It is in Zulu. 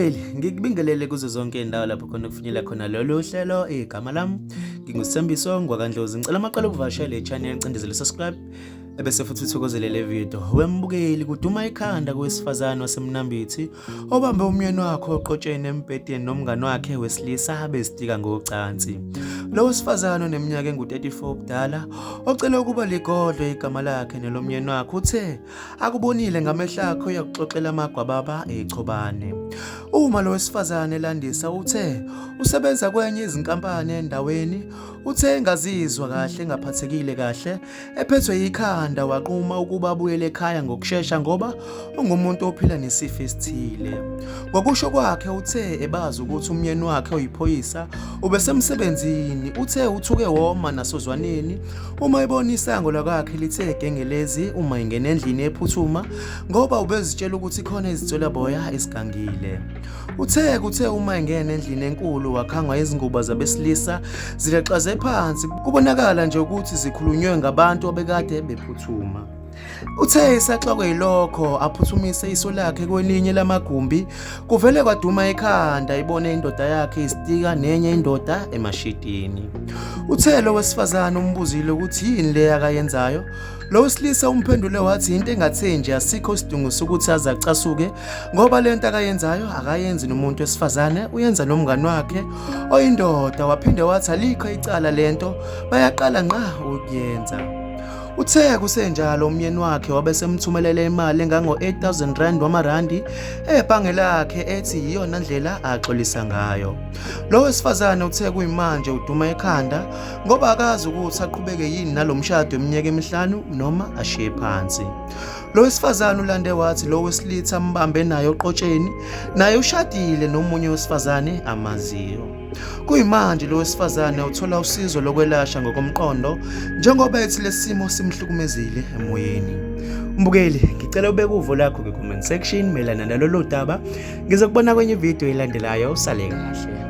Mbukeli, ngikubingelele kuzo zonke indawo lapho khona kufinyela khona lolu hlelo igama lami ngingusithembiso ngwakandlozi. Ngicela amaqala ukuvakashela le channel ncindezele subscribe ebese futhi uthokozele le video. Wembukeli kuduma ikhanda kowesifazane wasemnambithi obambe umyeni wakhe oqotshene embhedeni nomngane wakhe wesilisa ezitika ngocansi. Lo wesifazane oneminyaka engu-34 ubudala ocela ukuba ligodlo igama lakhe nelomyeni wakhe uthe akubonile ngamehlo akhe uyakuxoxela amagwababa echobane. Uma lo wesifazane elandisa uthe usebenza kwenye izinkampani endaweni, uthe engazizwa kahle engaphathekile kahle ephethwe ikhanda waqhuma ukuba abuyele ekhaya ngokusheshsha ngoba ungumuntu ophila nesifo esithile. Ngokusho kwakhe uthe ebazi ukuthi umyeni wakhe oyiphoyisa ubesemsebenzini, uthe uthuke woma nasozwaneni uma ebona isango lakwakhe lithe gengelezi uma ingena endlini ephuthuma ngoba ubezitshela ukuthi khona izitswela boya esigangile. Uthe uma engena endlini enkulu wakhangwa izingubo zabesilisa zileqaze phansi, kubonakala nje ukuthi zikhulunywe ngabantu abekade bephuthuma. Uthe isaxokwe yilokho aphuthumise iso lakhe kwelinye lamagumbi, kuvele kwaduma ekhanda ibone indoda yakhe izitika nenye indoda emashitini. Uthe lo wesifazane umbuzile ukuthi yini le akayenzayo. Lo wesilisa umphendule wathi into engathe nje asikho isidingo sokuthi aze acasuke ngoba lento akayenzayo akayenzi nomuntu wesifazane, uyenza nomngane wakhe oyindoda. Waphinde wathi alikho icala lento bayaqala nqa ukuyenza. Uthe kusenjalo umyeni wakhe wabesemthumelela imali engango-8,000 rand wamarandi ebhange lakhe ethi iyona ndlela axolisa ngayo. Lo wesifazane uthe kuyimanje uduma ekhanda ngoba akazi ukuthi aqhubeke yini nalomshado eminyaka emihlanu noma ashiye phansi. Lo wesifazane ulande wathi lo wesilitha ambambe naye oqotsheni naye ushadile nomunye wesifazane amaziyo. Kuyimanje lo wesifazane uthola usizo lokwelashwa ngokomqondo njengoba ethi lesimo simhlukumezile emoyeni. Mbukeli, ngicela ubeke uvo lakho kwi-comment section melana nalolu daba. Ngizokubona kwenye video elandelayo. Sale kahle.